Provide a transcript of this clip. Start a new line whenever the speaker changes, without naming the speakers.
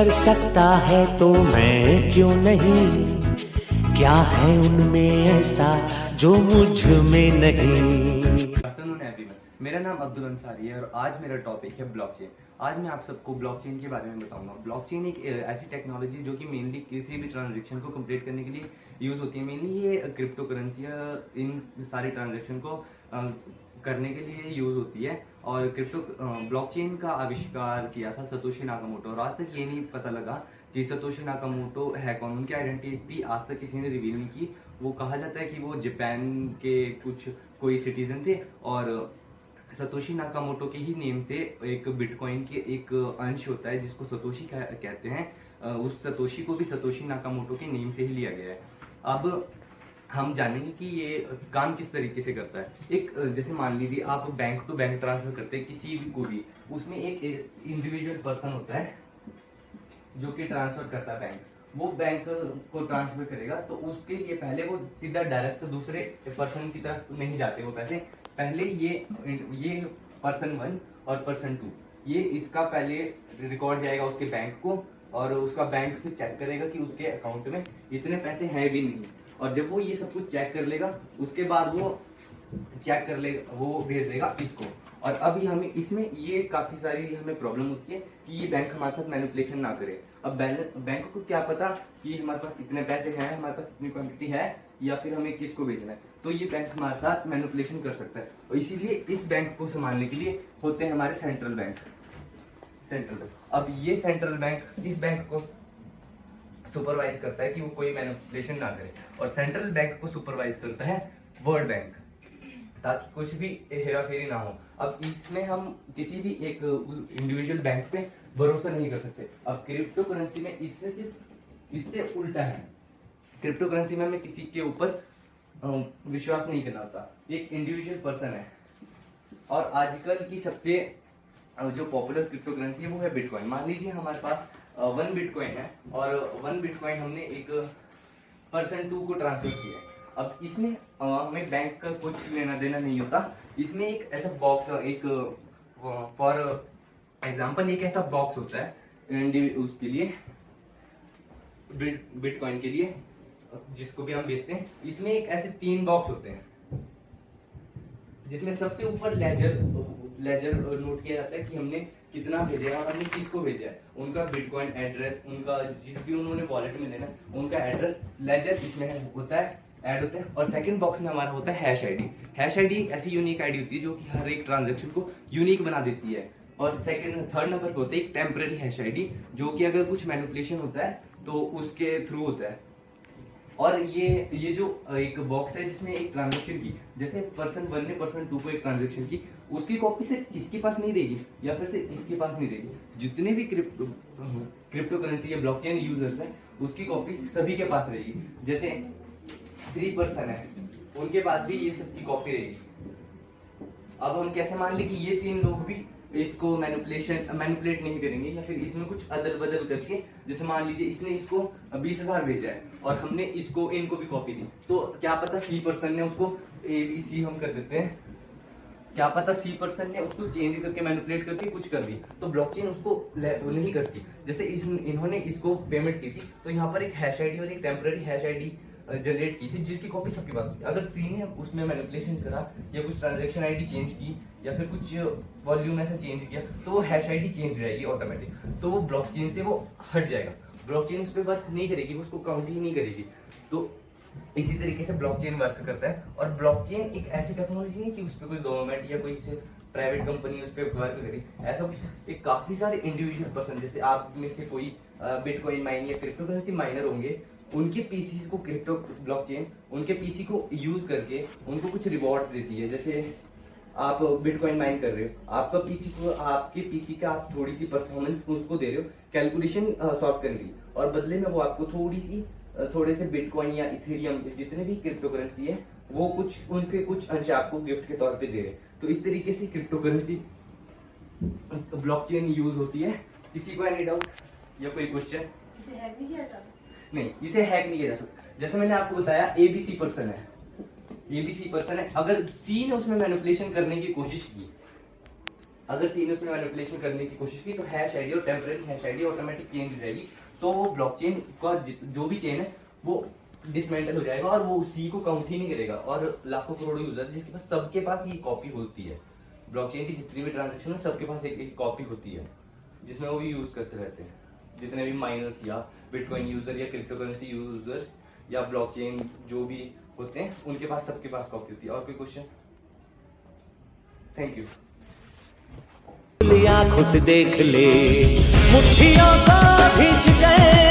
कर सकता है तो मैं क्यों नहीं, क्या है उनमें ऐसा जो मुझ में नहीं।
मेरा नाम अब्दुल अंसारी है और आज मेरा टॉपिक है ब्लॉकचेन। आज मैं आप सबको ब्लॉकचेन के बारे में बताऊंगा। ब्लॉकचेन एक ऐसी टेक्नोलॉजी जो कि मेनली किसी भी ट्रांजैक्शन को कंप्लीट करने के लिए यूज होती है। मेनली ये क्रिप्टो करेंसी इन सारे ट्रांजैक्शन को करने के लिए यूज होती है। और ब्लॉकचेन का आविष्कार किया था सतोशी नाकामोटो और आज तक ये नहीं पता लगा कि सतोशी नाकामोटो है कौन। उनकी आइडेंटिटी आज तक किसी ने रिवील नहीं की। वो कहा जाता है कि वो जापान के कोई सिटीजन थे और सतोशी नाकामोटो के ही नेम से एक बिटकॉइन के एक अंश होता है जिसको सतोशी कहते हैं। उस सतोशी को भी सतोशी नाकामोटो के नेम से ही लिया गया है। अब हम जानेंगे कि ये काम किस तरीके से करता है। एक जैसे मान लीजिए आप बैंक टू बैंक ट्रांसफर करते हैं किसी भी को भी, उसमें एक इंडिविजुअल पर्सन होता है जो कि ट्रांसफर करता है बैंक। वो बैंक को ट्रांसफर करेगा तो उसके लिए पहले वो सीधा डायरेक्ट दूसरे पर्सन की तरफ नहीं जाते वो पैसे। पहले ये पर्सन 1 और पर्सन 2 ये इसका पहले रिकॉर्ड जाएगा उसके बैंक को और उसका बैंक फिर चेक करेगा कि उसके अकाउंट में इतने पैसे हैं भी नहीं। और जब वो ये सब कुछ चेक कर लेगा उसके बाद वो चेक कर लेगा, वो भेज देगा इसको। और अभी हमें इसमें ये काफी सारी हमें प्रॉब्लम होती है कि ये बैंक हमारे साथ मैनिपुलेशन ना करे। अब बैंक को क्या पता कि हमारे पास इतने पैसे हैं, हमारे पास इतनी क्वांटिटी है या फिर हमें किसको भेजना है। तो ये बैंक हमारे साथ मैनिपुलेशन कर सकता है और इसीलिए इस बैंक को संभालने के लिए होते हैं हमारे सेंट्रल बैंक। अब ये सेंट्रल बैंक इस बैंक को सुपरवाइज करता है कि वो कोई मैनिपुलेशन ना करे। और सेंट्रल बैंक को सुपरवाइज करता है वर्ल्ड बैंक, ताकि कुछ भी हेराफेरी ना हो। अब इसमें हम किसी भी एक इंडिविजुअल बैंक पे भरोसा नहीं कर सकते। अब क्रिप्टो करेंसी में इससे उल्टा है। क्रिप्टो करेंसी में हमें किसी के ऊपर विश्वास नहीं करना होता। एक इंडिविजुअल पर्सन है और आजकल की सबसे जो पॉपुलर क्रिप्टो करेंसी है वो है बिटकॉइन। मान लीजिए हमारे पास 1 बिटकॉइन है और 1 बिटकॉइन हमने एक पर्सन 2 को ट्रांसफर किया है। अब इसमें हमें बैंक का कुछ लेना देना नहीं होता। इसमें एक ऐसा बॉक्स, एक फॉर एग्जांपल एक ऐसा बॉक्स होता है उसके लिए बिटकॉइन के लिए जिसको भी हम बेचते हैं। इसमें एक ऐसे 3 बॉक्स होते हैं जिसमें सबसे ऊपर लेजर नोट किया जाता है कि हमने कितना भेजा है और हमने किसको भेजा है, उनका बिटकॉइन एड्रेस, उनका जिस भी उन्होंने वॉलेट में लेना उनका एड्रेस, लेजर इसमें होता है ऐड होता है। और सेकंड बॉक्स में हमारा होता है हैश आईडी। हैश आईडी ऐसी यूनिक आईडी होती है जो कि हर एक ट्रांजैक्शन को यूनिक बना देती है। और थर्ड नंबर पे होता है एक टेम्पररी हैश आईडी जो कि अगर कुछ मैनिपुलेशन होता है तो उसके थ्रू होता है। और ये जो एक बॉक्स है जिसमें एक ट्रांजैक्शन की, जैसे पर्सन 1 ने पर्सन 2 को एक ट्रांजैक्शन की, उसकी कॉपी सिर्फ इसके पास नहीं रहेगी या फिर सिर्फ इसके पास नहीं रहेगी। जितने भी क्रिप्टो करेंसी या ब्लॉकचेन यूजर्स हैं उसकी कॉपी सभी के पास रहेगी। जैसे 3 पर्सन है उनके पास भी ये सब की कॉपी रहेगी। अब हम कैसे मान ले कि ये 3 लोग भी इसको मैनिपुलेट नहीं करेंगे या फिर इसमें कुछ अदल बदल करके, जैसे मान लीजिए इसने इसको 20,000 भेजा है और हमने इनको भी कॉपी दी, तो क्या पता सी पर्सन ने उसको ABC हम कर देते हैं, क्या पता सी पर्सन ने उसको चेंज करके मैनिपुलेट करके कुछ कर दी, तो ब्लॉकचेन उसको नहीं करती। जैसे इन्होंने इसको पेमेंट की थी तो यहाँ पर एक हैश आईडी और एक टेम्पररी हैश आईडी जनरेट की थी जिसकी कॉपी सबके पास थी। अगर सी ने उसमें मैनिपुलेशन करा या कुछ ट्रांजैक्शन आईडी चेंज की या फिर कुछ वॉल्यूम ऐसा चेंज किया तो वो हैश आईडी चेंज हो जाएगी ऑटोमेटिक, तो वो ब्लॉकचेन से वो हट जाएगा। ब्लॉकचेन उस पर वर्क नहीं करेगी, वो उसको काउंट ही नहीं करेगी। तो इसी तरीके से ब्लॉकचेन वर्क करता है। और ब्लॉकचेन एक ऐसी टेक्नोलॉजी नहीं कि उस पर कोई गवर्नमेंट या कोई प्राइवेट कंपनी उस पर वर्क करे, ऐसा कुछ। एक काफी सारे इंडिविजुअल पर्सन, जैसे आप में से कोई बिटकॉइन माइन या क्रिप्टो करेंसी माइनर होंगे, उनके पीसी को क्रिप्टो ब्लॉकचेन उनके पीसी को यूज करके उनको कुछ रिवॉर्ड देती है। जैसे आप बिटकॉइन माइन कर रहे हो, आपका पीसी को, आपके पीसी का आप थोड़ी सी परफॉर्मेंस उसको दे रहे हो कैलकुलेशन सॉल्व करने के लिए, और बदले में वो आपको थोड़े से बिटकॉइन या इथेरियम जितने भी क्रिप्टो करेंसी है वो उनके कुछ अंश आपको गिफ्ट के तौर पे दे रहे। तो इस तरीके से क्रिप्टो करेंसी ब्लॉकचेन यूज होती है। किसी को एनी डाउट या कोई क्वेश्चन?
इसे हैक नहीं किया जा सकता?
नहीं, इसे हैक नहीं किया जा सकता। जैसे मैंने आपको बताया ABC पर्सन है, अगर C ने उसमें मैनिपुलेशन करने की कोशिश की, अगर सी ने उसमें मैनिपुलेशन करने की कोशिश की तो हैश आईडी और temporary hash ID automatic change हो जाएगी, तो वो ब्लॉकचेन का जो भी चेन है वो डिसमेंटल हो जाएगा और वो सी को काउंट ही नहीं करेगा। और लाखों करोड़ों यूजर जिसके पास, सबके पास ये कॉपी होती है, ब्लॉकचेन की जितनी भी ट्रांजेक्शन है सबके पास एक कॉपी होती है जिसमें वो भी यूज करते रहते हैं। जितने भी माइनर्स या बिटकॉइन यूजर या क्रिप्टो करेंसी यूजर्स या ब्लॉकचेन जो भी होते हैं उनके पास, सबके पास कॉपी होती है। और कोई क्वेश्चन? Thank you.
आंखों से देख ले, मुट्ठियों को भींच गए